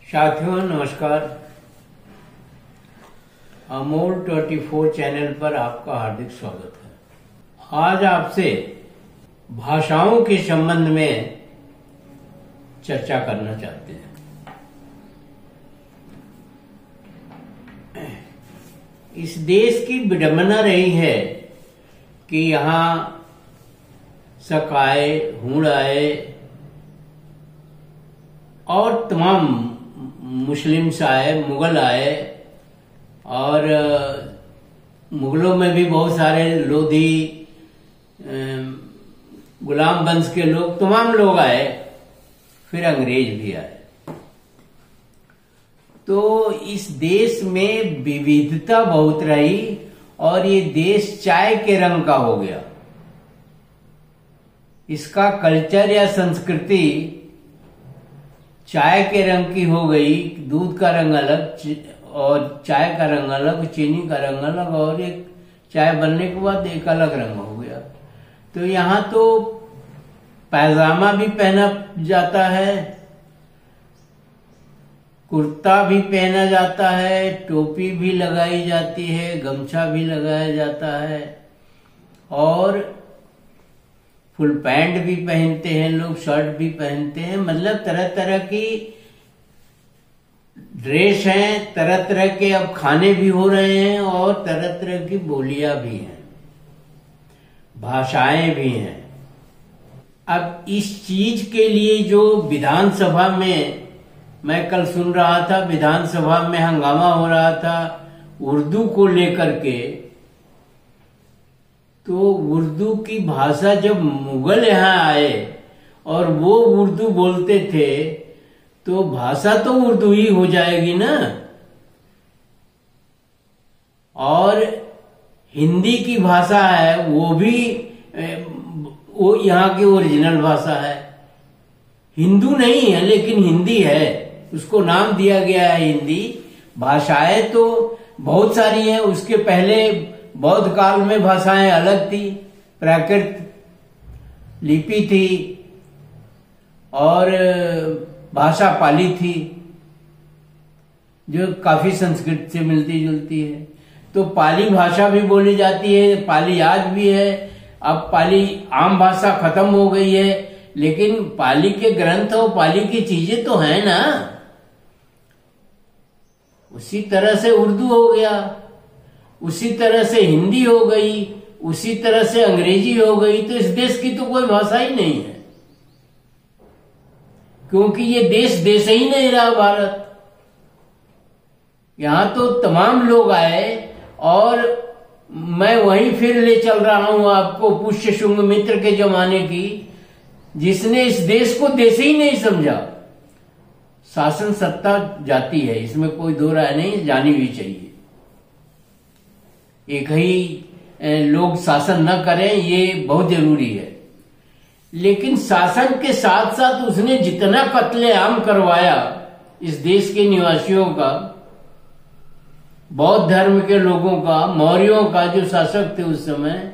साथियों नमस्कार। अमोल 24 चैनल पर आपका हार्दिक स्वागत है। आज आपसे भाषाओं के संबंध में चर्चा करना चाहते हैं। इस देश की विडंबना रही है कि यहाँ शक आए, हूण आए और तमाम मुस्लिम्स आए, मुगल आए और मुगलों में भी बहुत सारे लोधी, गुलाम वंश के लोग, तमाम लोग आए, फिर अंग्रेज भी आए। तो इस देश में विविधता बहुत रही और ये देश चाय के रंग का हो गया। इसका कल्चर या संस्कृति चाय के रंग की हो गई। दूध का रंग अलग और चाय का रंग अलग, चीनी का रंग अलग, और एक चाय बनने के बाद एक अलग रंग हो गया। तो यहाँ तो पैजामा भी पहना जाता है, कुर्ता भी पहना जाता है, टोपी भी लगाई जाती है, गमछा भी लगाया जाता है और फुल पैंट भी पहनते हैं लोग, शर्ट भी पहनते हैं। मतलब तरह तरह की ड्रेस हैं, तरह तरह के अब खाने भी हो रहे हैं और तरह तरह की बोलियां भी हैं, भाषाएं भी हैं। अब इस चीज के लिए जो विधानसभा में, मैं कल सुन रहा था, विधानसभा में हंगामा हो रहा था उर्दू को लेकर के। तो उर्दू की भाषा जब मुगल यहाँ आए और वो उर्दू बोलते थे तो भाषा तो उर्दू ही हो जाएगी ना। और हिंदी की भाषा है वो भी वो यहाँ की ओरिजिनल भाषा है। हिंदू नहीं है लेकिन हिंदी है, उसको नाम दिया गया है हिंदी। भाषाएं तो बहुत सारी हैं। उसके पहले बौद्ध काल में भाषाएं अलग थी, प्राकृत लिपि थी और भाषा पाली थी जो काफी संस्कृत से मिलती जुलती है। तो पाली भाषा भी बोली जाती है, पाली आज भी है। अब पाली आम भाषा खत्म हो गई है लेकिन पाली के ग्रंथ और पाली की चीजें तो हैं ना। उसी तरह से उर्दू हो गया, उसी तरह से हिंदी हो गई, उसी तरह से अंग्रेजी हो गई। तो इस देश की तो कोई भाषा ही नहीं है क्योंकि ये देश ही नहीं रहा भारत। यहां तो तमाम लोग आए और मैं वहीं फिर ले चल रहा हूं आपको पुष्यशुंग मित्र के जमाने की, जिसने इस देश को देश ही नहीं समझा। शासन सत्ता जाती है, इसमें कोई दो राय नहीं, जानी भी चाहिए। एक ही लोग शासन न करें ये बहुत जरूरी है। लेकिन शासन के साथ साथ उसने जितना कत्लेआम करवाया इस देश के निवासियों का, बौद्ध धर्म के लोगों का, मौर्यों का जो शासक थे उस समय,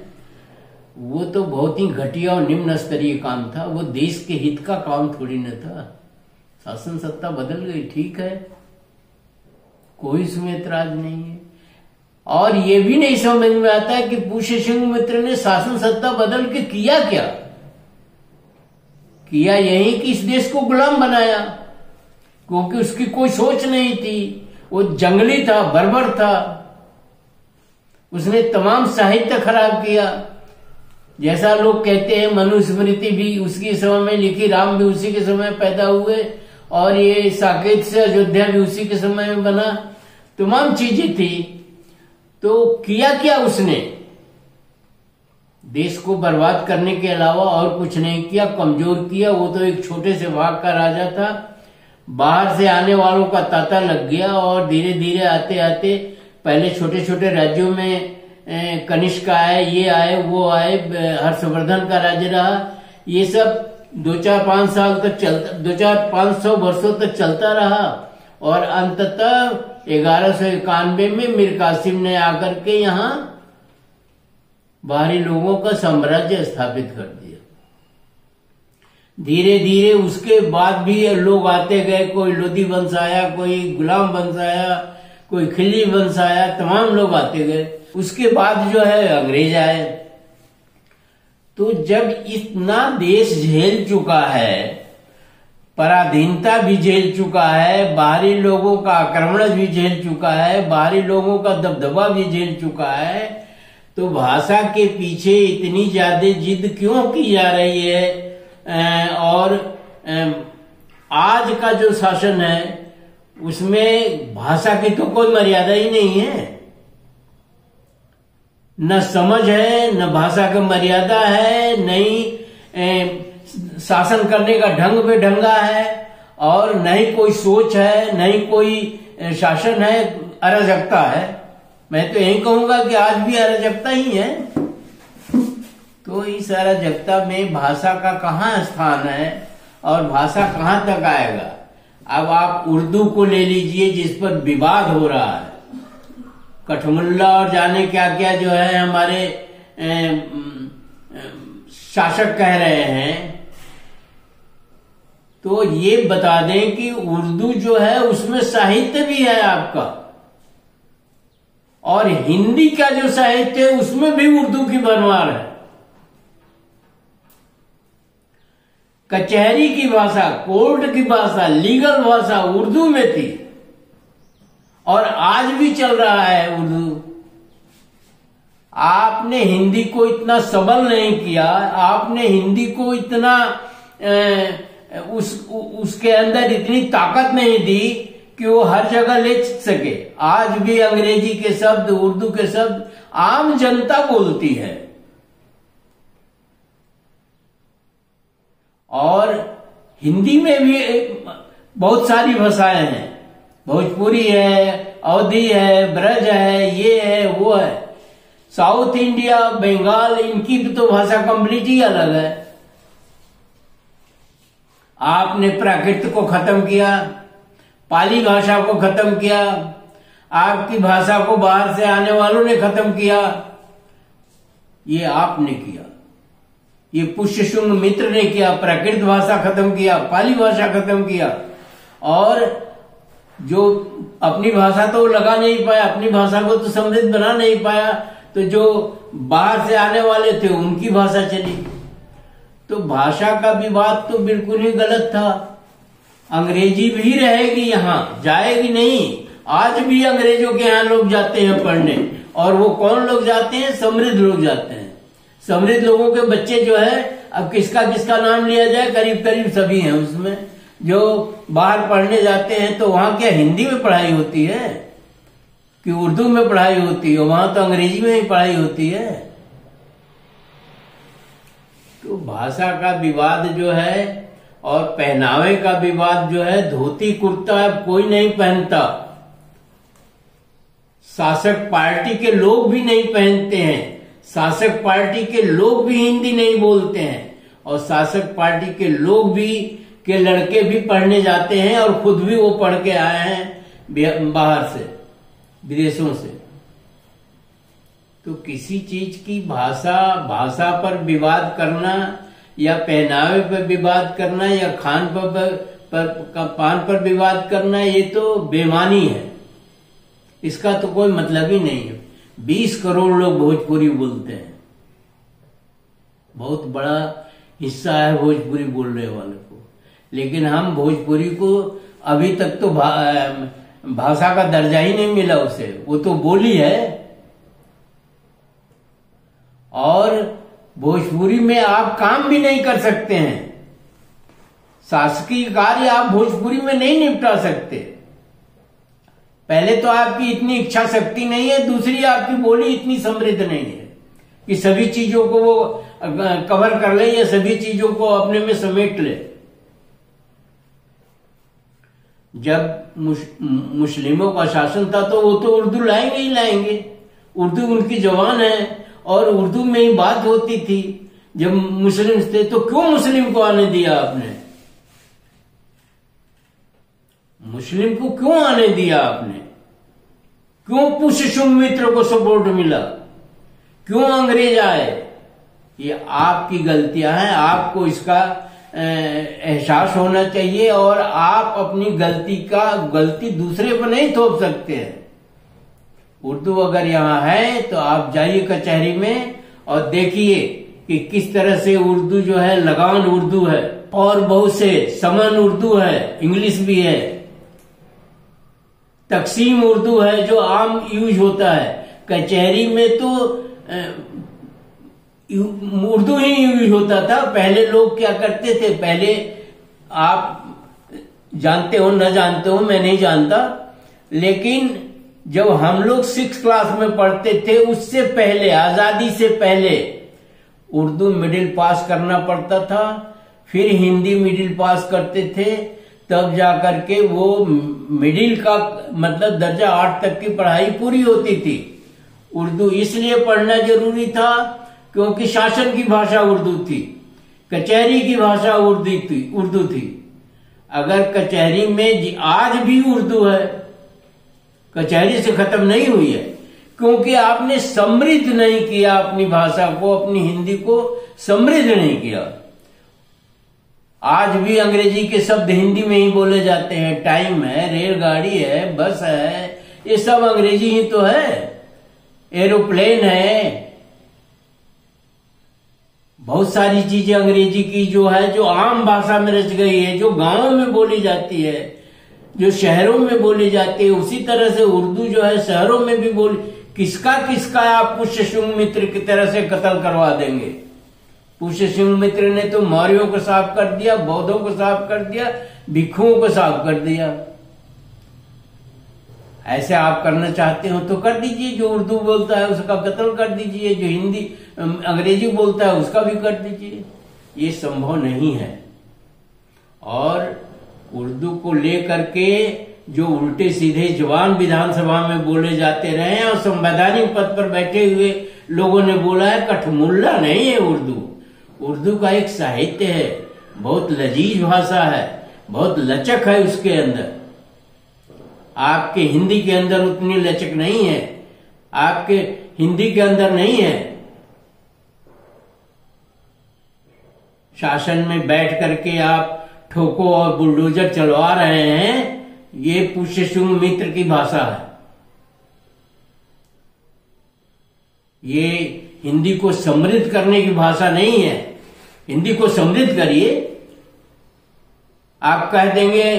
वो तो बहुत ही घटिया और निम्न स्तरीय काम था। वो देश के हित का काम थोड़ी न था। शासन सत्ता बदल गई, ठीक है, कोई इसमें ऐतराज नहीं है। और ये भी नहीं समझ में आता है कि पुष्यशुंग मित्र ने शासन सत्ता बदल के किया क्या। किया यही कि इस देश को गुलाम बनाया, क्योंकि उसकी कोई सोच नहीं थी। वो जंगली था, बर्बर था। उसने तमाम साहित्य खराब किया। जैसा लोग कहते हैं मनुस्मृति भी उसी समय में लिखी, राम भी उसी के समय पैदा हुए और ये साकेत से अयोध्या भी उसी के समय में बना, तमाम चीजें थी। तो किया क्या उसने? देश को बर्बाद करने के अलावा और कुछ नहीं किया, कमजोर किया। वो तो एक छोटे से भाग का राजा था, बाहर से आने वालों का तांता लग गया और धीरे धीरे आते आते पहले छोटे छोटे राज्यों में कनिष्क आए, ये आए, वो आए, हर्षवर्धन का राज्य रहा। ये सब 2-4-5 साल तक चलता, 2-4-500 वर्षों तक चलता रहा और अंततः 1191 में मीर कासिम ने आकर के यहाँ बाहरी लोगों का साम्राज्य स्थापित कर दिया। धीरे धीरे उसके बाद भी लोग आते गए, कोई लोधी वंश आया, कोई गुलाम वंश आया, कोई खिल्जी वंश आया, तमाम लोग आते गए। उसके बाद जो है अंग्रेज आए। तो जब इतना देश झेल चुका है, पराधीनता भी झेल चुका है, बाहरी लोगों का आक्रमण भी झेल चुका है, बाहरी लोगों का दबदबा भी झेल चुका है, तो भाषा के पीछे इतनी ज्यादा जिद क्यों की जा रही है? और आज का जो शासन है उसमें भाषा की तो कोई मर्यादा ही नहीं है, न समझ है, न भाषा की मर्यादा है, नहीं शासन करने का ढंग बेढंगा है, और न ही कोई सोच है, न ही कोई शासन है, अराजकता है। मैं तो यही कहूंगा कि आज भी अराजकता ही है। तो इस अराजकता में भाषा का कहाँ स्थान है और भाषा कहाँ तक आएगा? अब आप उर्दू को ले लीजिए, जिस पर विवाद हो रहा है, कठमुल्ला और जाने क्या क्या जो है हमारे शासक कह रहे हैं। तो ये बता दें कि उर्दू जो है उसमें साहित्य भी है आपका, और हिंदी का जो साहित्य है उसमें भी उर्दू की भरमार है। कचहरी की भाषा, कोर्ट की भाषा, लीगल भाषा उर्दू में थी, और आज भी चल रहा है उर्दू। आपने हिंदी को इतना सबल नहीं किया, आपने हिंदी को इतना उसके अंदर इतनी ताकत नहीं दी कि वो हर जगह ले सके। आज भी अंग्रेजी के शब्द, उर्दू के शब्द आम जनता बोलती है। और हिंदी में भी बहुत सारी भाषाएं हैं, भोजपुरी है, अवधी है, ब्रज है, ये है, वो है। साउथ इंडिया, बंगाल, इनकी भी तो भाषा कंप्लीट ही अलग है। आपने प्राकृत को खत्म किया, पाली भाषा को खत्म किया, आपकी भाषा को बाहर से आने वालों ने खत्म किया। ये आपने किया, ये पुष्यशुंग मित्र ने किया। प्राकृत भाषा खत्म किया, पाली भाषा खत्म किया, और जो अपनी भाषा तो लगा नहीं पाया, अपनी भाषा को तो समृद्ध बना नहीं पाया, तो जो बाहर से आने वाले थे उनकी भाषा चली। तो भाषा का विवाद तो बिल्कुल ही गलत था। अंग्रेजी भी रहेगी, यहाँ जाएगी नहीं। आज भी अंग्रेजों के यहाँ लोग जाते हैं पढ़ने, और वो कौन लोग जाते हैं? समृद्ध लोग जाते हैं। समृद्ध लोगों के बच्चे जो है, अब किसका किसका नाम लिया जाए, करीब करीब सभी हैं उसमें। जो बाहर पढ़ने जाते हैं तो वहां क्या हिंदी में पढ़ाई होती है कि उर्दू में पढ़ाई होती है? वहां तो अंग्रेजी में ही पढ़ाई होती है। तो भाषा का विवाद जो है, और पहनावे का विवाद जो है, धोती कुर्ता अब कोई नहीं पहनता। शासक पार्टी के लोग भी नहीं पहनते हैं, शासक पार्टी के लोग भी हिंदी नहीं बोलते हैं, और शासक पार्टी के लोग भी के लड़के भी पढ़ने जाते हैं, और खुद भी वो पढ़ के आए हैं बाहर से, विदेशों से। तो किसी चीज की भाषा पर विवाद करना, या पहनावे पर विवाद करना, या खान पान पर विवाद करना, ये तो बेईमानी है। इसका तो कोई मतलब ही नहीं है। 20 करोड़ लोग भोजपुरी बोलते हैं, बहुत बड़ा हिस्सा है भोजपुरी बोलने वाले को, लेकिन हम भोजपुरी को अभी तक तो भाषा का दर्जा ही नहीं मिला उसे। वो तो बोली है, और भोजपुरी में आप काम भी नहीं कर सकते हैं। शासकीय कार्य आप भोजपुरी में नहीं निपटा सकते। पहले तो आपकी इतनी इच्छा शक्ति नहीं है, दूसरी आपकी बोली इतनी समृद्ध नहीं है कि सभी चीजों को वो कवर कर ले, या सभी चीजों को अपने में समेट ले। जब मुस्लिमों का शासन था तो वो तो उर्दू लाएंगे ही लाएंगे, उर्दू उनकी जबान है, और उर्दू में ही बात होती थी। जब मुस्लिम थे तो क्यों मुस्लिम को आने दिया आपने? मुस्लिम को क्यों आने दिया आपने? क्यों पुष्यशुंग मित्र को सपोर्ट मिला? क्यों अंग्रेज आए? ये आपकी गलतियां हैं, आपको इसका एहसास होना चाहिए और आप अपनी गलती दूसरे पर नहीं थोप सकते हैं। उर्दू अगर यहाँ है तो आप जाइए कचहरी में और देखिए कि किस तरह से उर्दू जो है लगान उर्दू है, और बहुत से समन उर्दू है, इंग्लिश भी है, तकसीम उर्दू है जो आम यूज होता है। कचहरी में तो उर्दू ही यूज होता था। पहले लोग क्या करते थे, पहले आप जानते हो न जानते हो मैं नहीं जानता, लेकिन जब हम लोग 6 क्लास में पढ़ते थे उससे पहले, आजादी से पहले उर्दू मिडिल पास करना पड़ता था, फिर हिंदी मिडिल पास करते थे, तब जाकर के वो मिडिल का मतलब दर्जा 8 तक की पढ़ाई पूरी होती थी। उर्दू इसलिए पढ़ना जरूरी था क्योंकि शासन की भाषा उर्दू थी, कचहरी की भाषा उर्दू थी। अगर कचहरी में आज भी उर्दू है, कचहरी से खत्म नहीं हुई है, क्योंकि आपने समृद्ध नहीं किया अपनी भाषा को, अपनी हिंदी को समृद्ध नहीं किया। आज भी अंग्रेजी के शब्द हिंदी में ही बोले जाते हैं। टाइम है, रेलगाड़ी है, बस है, ये सब अंग्रेजी ही तो है। एरोप्लेन है, बहुत सारी चीजें अंग्रेजी की जो है, जो आम भाषा में रच गई है, जो गांवों में बोली जाती है, जो शहरों में बोली जाती है, उसी तरह से उर्दू जो है शहरों में भी बोली। किसका आप पुष्यशुंग मित्र की तरह से कत्ल करवा देंगे। पुष्यशुंग मित्र ने तो मौर्यों को साफ कर दिया, बौद्धों को साफ कर दिया, भिक्षुओं को साफ कर दिया। ऐसे आप करना चाहते हो तो कर दीजिए, जो उर्दू बोलता है उसका कत्ल कर दीजिए, जो हिंदी अंग्रेजी बोलता है उसका भी कर दीजिए। ये संभव नहीं है। और उर्दू को लेकर के जो उल्टे सीधे जवान विधानसभा में बोले जाते रहे और संवैधानिक पद पर बैठे हुए लोगों ने बोला है, कठमुल्ला नहीं है उर्दू। उर्दू का एक साहित्य है, बहुत लजीज भाषा है, बहुत लचक है उसके अंदर। आपके हिंदी के अंदर उतनी लचक नहीं है, आपके हिंदी के अंदर नहीं है। शासन में बैठ करके आप ठोको और बुलडोजर चलवा रहे हैं, ये पुष्यशुंग मित्र की भाषा है। ये हिंदी को समृद्ध करने की भाषा नहीं है। हिंदी को समृद्ध करिए। आप कह देंगे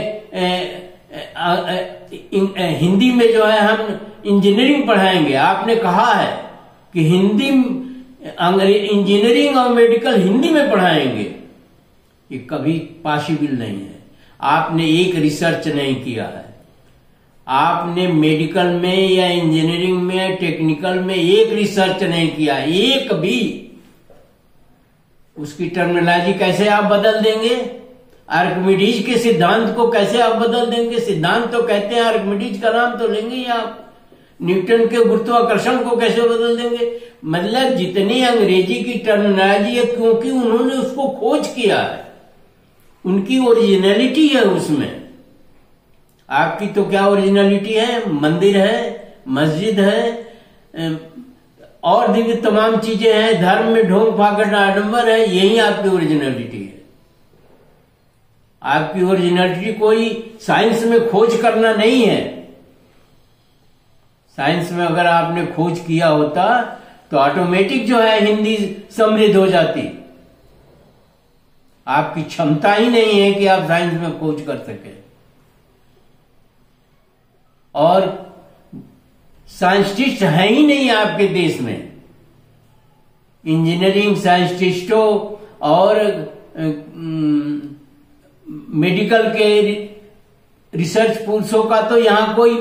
हिंदी में जो है हम इंजीनियरिंग पढ़ाएंगे। आपने कहा है कि हिंदी इंजीनियरिंग और मेडिकल हिंदी में पढ़ाएंगे, ये कभी पॉसिबल नहीं है। आपने एक रिसर्च नहीं किया है। आपने मेडिकल में या इंजीनियरिंग में टेक्निकल में एक रिसर्च नहीं किया, एक भी। उसकी टर्मिनोलॉजी कैसे आप बदल देंगे? आर्किमिडीज के सिद्धांत को कैसे आप बदल देंगे? सिद्धांत तो कहते हैं, आर्किमिडीज का नाम तो लेंगे ही आप। न्यूटन के गुरुत्वाकर्षण को कैसे बदल देंगे? मतलब जितनी अंग्रेजी की टर्मिनोलॉजी है, क्योंकि उन्होंने उसको खोज किया है, उनकी ओरिजिनलिटी है उसमें। आपकी तो क्या ओरिजिनलिटी है? मंदिर है, मस्जिद है और भी तमाम चीजें हैं, धर्म में ढोंग फाकड़ आडंबर है, यही आपकी ओरिजिनलिटी है। आपकी ओरिजिनलिटी कोई साइंस में खोज करना नहीं है। साइंस में अगर आपने खोज किया होता तो ऑटोमेटिक जो है हिंदी समृद्ध हो जाती। आपकी क्षमता ही नहीं है कि आप साइंस में खोज कर सके। और साइंटिस्ट है ही नहीं आपके देश में। इंजीनियरिंग साइंटिस्टों और मेडिकल के रिसर्च पुरुषों का तो यहाँ कोई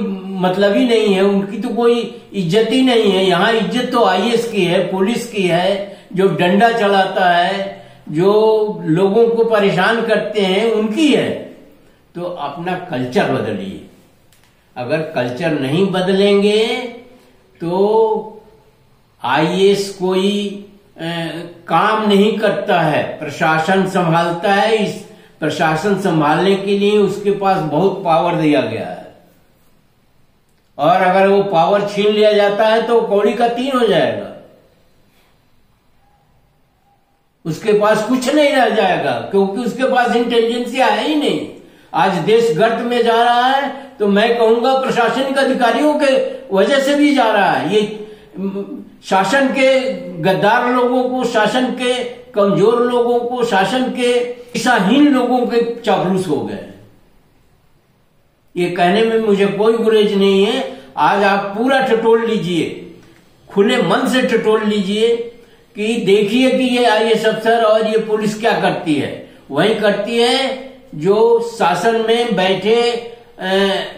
मतलब ही नहीं है, उनकी तो कोई इज्जत ही नहीं है। यहाँ इज्जत तो आईएएस की है, पुलिस की है, जो डंडा चलाता है, जो लोगों को परेशान करते हैं, उनकी है। तो अपना कल्चर बदलिए। अगर कल्चर नहीं बदलेंगे तो आईएएस कोई काम नहीं करता है, प्रशासन संभालता है। इस प्रशासन संभालने के लिए उसके पास बहुत पावर दिया गया है, और अगर वो पावर छीन लिया जाता है तो कौड़ी का 3 हो जाएगा। उसके पास कुछ नहीं रह जाएगा, क्योंकि उसके पास इंटेलिजेंसिया है ही नहीं। आज देश गर्त में जा रहा है तो मैं कहूंगा प्रशासनिक अधिकारियों के वजह से भी जा रहा है। ये शासन के गद्दार लोगों को, शासन के कमजोर लोगों को, शासन के दिशाहीन लोगों के चापलूस हो गए। ये कहने में मुझे कोई गुरेज नहीं है। आज आप पूरा टटोल लीजिए, खुले मन से टटोल लीजिए कि देखिए कि ये IAS अफसर और ये पुलिस क्या करती है। वही करती है जो शासन में बैठे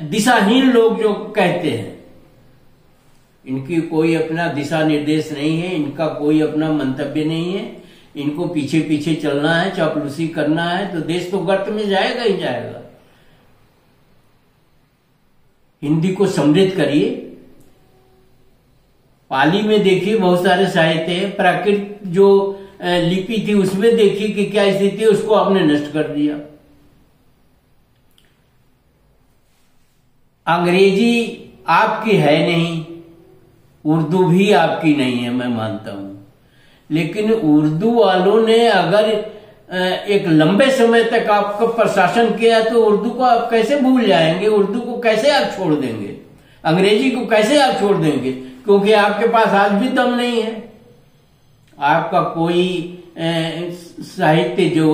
दिशाहीन लोग जो कहते हैं। इनकी कोई अपना दिशा निर्देश नहीं है, इनका कोई अपना मंतव्य नहीं है। इनको पीछे पीछे चलना है, चापलूसी करना है, तो देश तो गर्त में जाएगा ही जाएगा। हिंदी को समृद्ध करिए। पाली में देखिए बहुत सारे साहित्य है। प्राकृत जो लिपि थी उसमें देखिए कि क्या स्थिति है, उसको आपने नष्ट कर दिया। अंग्रेजी आपकी है नहीं, उर्दू भी आपकी नहीं है, मैं मानता हूं। लेकिन उर्दू वालों ने अगर एक लंबे समय तक आपका प्रशासन किया तो उर्दू को आप कैसे भूल जाएंगे? उर्दू को कैसे आप छोड़ देंगे? अंग्रेजी को कैसे आप छोड़ देंगे? क्योंकि आपके पास आज भी दम नहीं है। आपका कोई साहित्य जो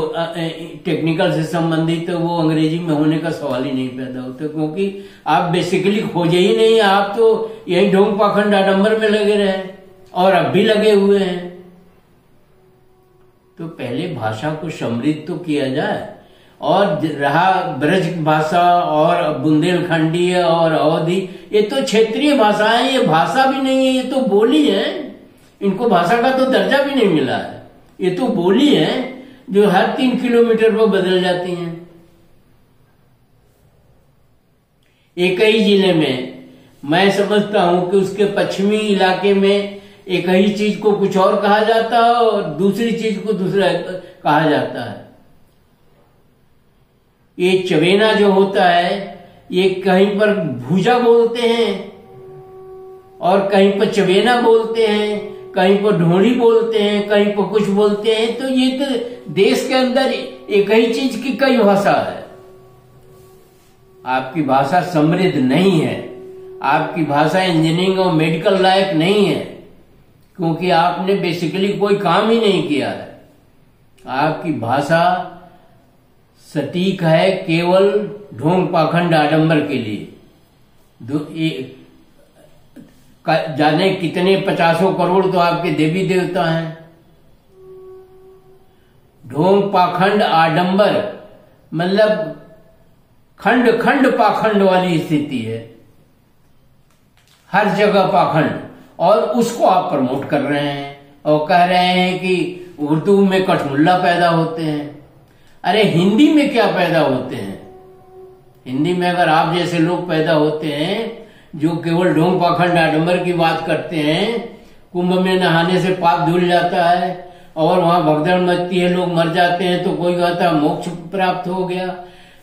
टेक्निकल से संबंधित है वो अंग्रेजी में होने का सवाल ही नहीं पैदा होता, क्योंकि आप बेसिकली खोजे ही नहीं। आप तो यही ढोंग पाखंड आडंबर में लगे रहे और अब भी लगे हुए हैं। तो पहले भाषा को समृद्ध तो किया जाए। और रहा ब्रज भाषा और बुंदेलखंडी और अवधी, ये तो क्षेत्रीय भाषा है, ये भाषा भी नहीं है, ये तो बोली है। इनको भाषा का तो दर्जा भी नहीं मिला है। ये तो बोली है जो हर 3 किलोमीटर पर बदल जाती हैं। एक ही जिले में मैं समझता हूं कि उसके पश्चिमी इलाके में एक ही चीज को कुछ और कहा जाता है और दूसरी चीज को दूसरा कहा जाता है। ये चवेना जो होता है, ये कहीं पर भूजा बोलते हैं और कहीं पर चवेना बोलते हैं, कहीं पर ढोली बोलते हैं, कहीं पर कुछ बोलते हैं। तो ये तो देश के अंदर एक ही चीज की कई भाषा है। आपकी भाषा समृद्ध नहीं है, आपकी भाषा इंजीनियरिंग और मेडिकल लायक नहीं है, क्योंकि आपने बेसिकली कोई काम ही नहीं किया है। आपकी भाषा सटीक है केवल ढोंग पाखंड आडंबर के लिए। जाने कितने 50 करोड़ तो आपके देवी देवता हैं। ढोंग पाखंड आडंबर मतलब खंड खंड पाखंड वाली स्थिति है, हर जगह पाखंड। और उसको आप प्रमोट कर रहे हैं और कह रहे हैं कि उर्दू में कठमुल्ला पैदा होते हैं। अरे हिंदी में क्या पैदा होते हैं? हिंदी में अगर आप जैसे लोग पैदा होते हैं जो केवल ढोंग पाखंड आडंबर की बात करते हैं, कुंभ में नहाने से पाप धुल जाता है और वहां भगदड़ मचती है, लोग मर जाते हैं, तो कोई कहता है मोक्ष प्राप्त हो गया।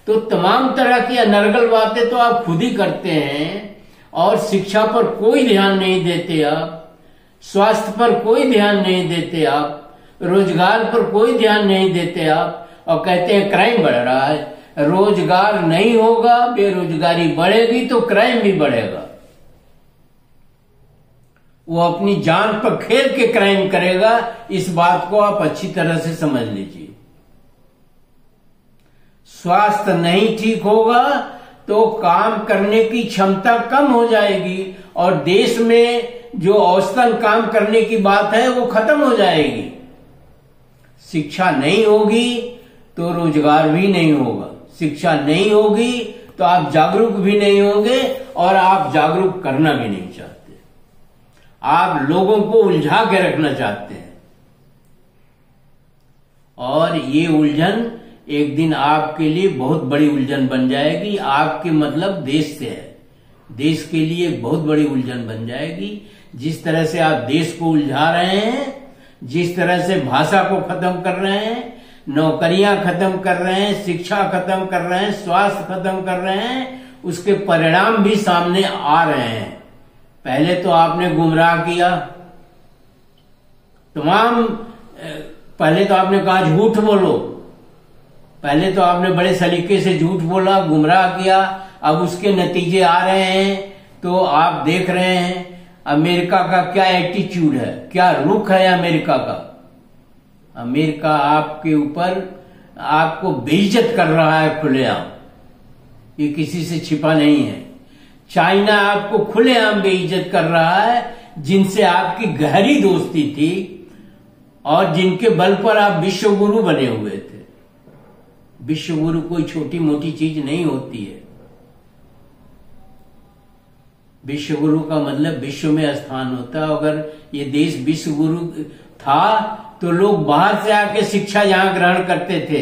तो तमाम तरह की अनर्गल बातें तो आप खुद ही करते हैं। और शिक्षा पर कोई ध्यान नहीं देते आप, स्वास्थ्य पर कोई ध्यान नहीं देते आप, रोजगार पर कोई ध्यान नहीं देते आप, और कहते हैं क्राइम बढ़ रहा है। रोजगार नहीं होगा, बेरोजगारी बढ़ेगी तो क्राइम भी बढ़ेगा। वो अपनी जान पर खेल के क्राइम करेगा, इस बात को आप अच्छी तरह से समझ लीजिए। स्वास्थ्य नहीं ठीक होगा तो काम करने की क्षमता कम हो जाएगी और देश में जो औसतन काम करने की बात है वो खत्म हो जाएगी। शिक्षा नहीं होगी तो रोजगार भी नहीं होगा, शिक्षा नहीं होगी तो आप जागरूक भी नहीं होंगे और आप जागरूक करना भी नहीं चाहते। आप लोगों को उलझा के रखना चाहते हैं और ये उलझन एक दिन आपके लिए बहुत बड़ी उलझन बन जाएगी। आपके मतलब देश से है, देश के लिए बहुत बड़ी उलझन बन जाएगी। जिस तरह से आप देश को उलझा रहे हैं, जिस तरह से भाषा को खत्म कर रहे हैं, नौकरियां खत्म कर रहे हैं, शिक्षा खत्म कर रहे हैं, स्वास्थ्य खत्म कर रहे हैं, उसके परिणाम भी सामने आ रहे हैं। पहले तो आपने गुमराह किया, तमाम पहले तो आपने कहा झूठ बोलो, पहले तो आपने बड़े सलीके से झूठ बोला, गुमराह किया, अब उसके नतीजे आ रहे हैं। तो आप देख रहे हैं अमेरिका का क्या एटीट्यूड है, क्या रुख है अमेरिका का। अमेरिका आपके ऊपर आपको बेइज्जत कर रहा है खुलेआम, ये किसी से छिपा नहीं है। चाइना आपको खुलेआम बेइज्जत कर रहा है, जिनसे आपकी गहरी दोस्ती थी और जिनके बल पर आप विश्व गुरु बने हुए थे। विश्व गुरु कोई छोटी मोटी चीज नहीं होती है। विश्व गुरु का मतलब विश्व में स्थान होता है। अगर ये देश विश्व गुरु था तो लोग बाहर से आके शिक्षा यहां ग्रहण करते थे।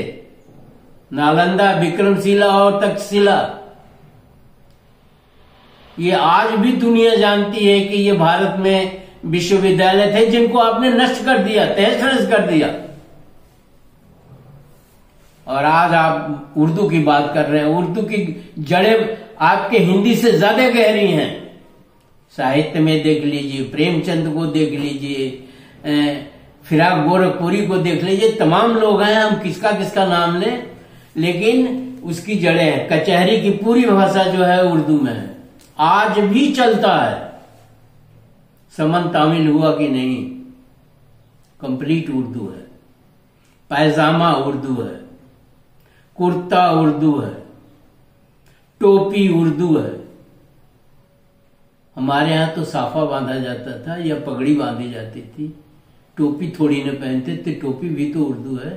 नालंदा, विक्रमशिला और तक्षशिला, ये आज भी दुनिया जानती है कि ये भारत में विश्वविद्यालय थे जिनको आपने नष्ट कर दिया, तहस-नहस कर दिया। और आज आप उर्दू की बात कर रहे हैं। उर्दू की जड़ें आपके हिंदी से ज्यादा गहरी हैं। साहित्य में देख लीजिए, प्रेमचंद को देख लीजिए, फिराक गोरखपुरी को देख लीजिए, तमाम लोग हैं, हम किसका किसका नाम लें, लेकिन उसकी जड़ें हैं। कचहरी की पूरी भाषा जो है उर्दू में है, आज भी चलता है। समन तामिल हुआ कि नहीं, कंप्लीट उर्दू है। पैजामा उर्दू है, कुर्ता उर्दू है, टोपी उर्दू है। हमारे यहां तो साफा बांधा जाता था या पगड़ी बांधी जाती थी, टोपी थोड़ी न पहनते थे। टोपी भी तो उर्दू है।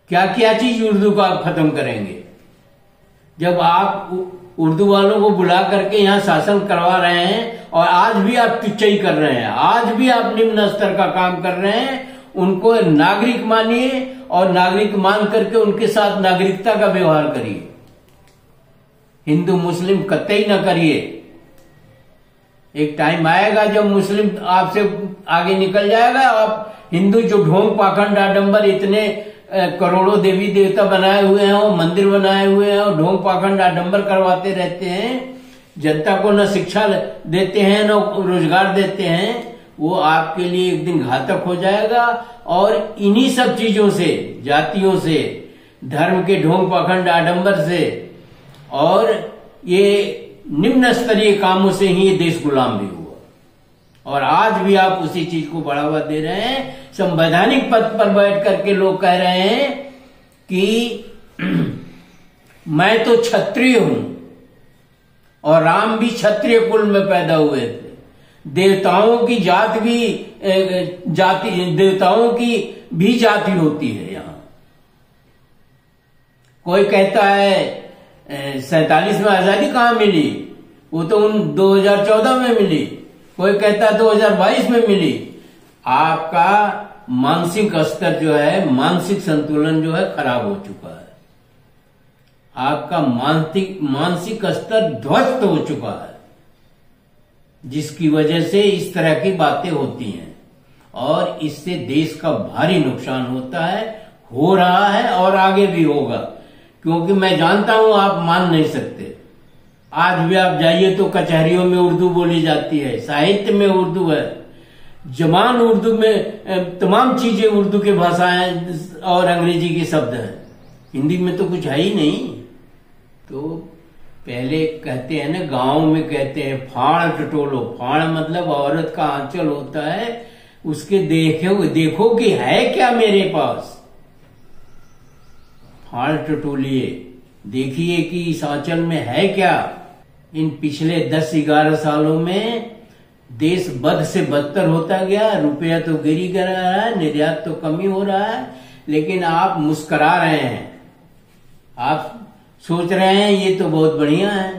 क्या क्या चीज उर्दू को आप खत्म करेंगे? जब आप उर्दू वालों को बुला करके यहां शासन करवा रहे हैं और आज भी आप टुच्चाई कर रहे हैं, आज भी आप निम्न स्तर का काम कर रहे हैं, उनको नागरिक मानिए और नागरिक मान करके उनके साथ नागरिकता का व्यवहार करिए। हिंदू मुस्लिम कतई न करिए। एक टाइम आएगा जब मुस्लिम आपसे आगे निकल जाएगा। आप हिंदू जो ढोंग पाखंड आडंबर इतने करोड़ों देवी देवता बनाए हुए हैं और मंदिर बनाए हुए हैं और ढोंग पाखंड आडंबर करवाते रहते हैं, जनता को न शिक्षा देते हैं न रोजगार देते हैं, वो आपके लिए एक दिन घातक हो जाएगा। और इन्हीं सब चीजों से, जातियों से, धर्म के ढोंग पाखंड आडंबर से और ये निम्न स्तरीय कामों से ही ये देश गुलाम भी हुआ। और आज भी आप उसी चीज को बढ़ावा दे रहे हैं। संवैधानिक पद पर बैठ करके लोग कह रहे हैं कि मैं तो क्षत्रिय हूं और राम भी क्षत्रिय कुल में पैदा हुए थे। देवताओं की जात भी देवताओं की भी जाति होती है यहां। कोई कहता है 47 में आजादी कहां मिली, वो तो 2014 में मिली। कोई कहता 2022 में मिली। आपका मानसिक स्तर जो है, मानसिक संतुलन जो है खराब हो चुका है। आपका मानसिक स्तर ध्वस्त हो चुका है, जिसकी वजह से इस तरह की बातें होती हैं और इससे देश का भारी नुकसान होता है, हो रहा है और आगे भी होगा। क्योंकि मैं जानता हूं आप मान नहीं सकते। आज भी आप जाइए तो कचहरियों में उर्दू बोली जाती है, साहित्य में उर्दू है, जबान उर्दू में, तमाम चीजें उर्दू की भाषाएं और अंग्रेजी के शब्द हैं। हिंदी में तो कुछ है ही नहीं। तो पहले कहते हैं ना, गांव में कहते हैं फाड़ टटोलो। फाड़ मतलब औरत का आंचल होता है, उसके देखो कि है क्या मेरे पास। फाड़ टटोलिए, देखिए कि इस आंचल में है क्या। इन पिछले 10-11 सालों में देश बद से बदतर होता गया। रुपया तो गिरी गिर रहा है, निर्यात तो कमी हो रहा है, लेकिन आप मुस्कुरा रहे हैं। आप सोच रहे हैं ये तो बहुत बढ़िया है।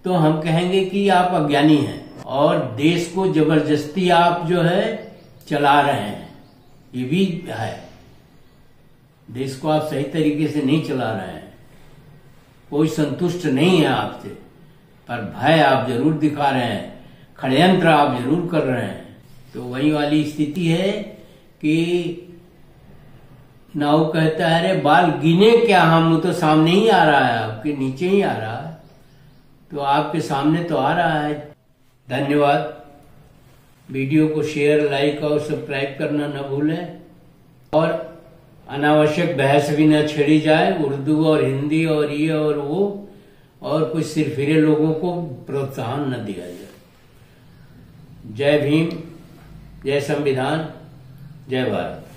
तो हम कहेंगे कि आप अज्ञानी हैं और देश को जबरदस्ती आप जो है चला रहे हैं। ये भी है, देश को आप सही तरीके से नहीं चला रहे हैं। कोई संतुष्ट नहीं है आपसे, पर भय आप जरूर दिखा रहे हैं, षड्यंत्र आप जरूर कर रहे हैं। तो वही वाली स्थिति है कि नाउ कहता है अरे बाल गिने क्या, हम तो सामने ही आ रहा है, आपके नीचे ही आ रहा है। तो आपके सामने तो आ रहा है। धन्यवाद। वीडियो को शेयर, लाइक और सब्सक्राइब करना न भूलें। और अनावश्यक बहस भी न छेड़ी जाए, उर्दू और हिंदी और ये और वो और कुछ सिरफिरे लोगों को प्रोत्साहन न दिया जाए। जय भीम, जय संविधान, जय भारत।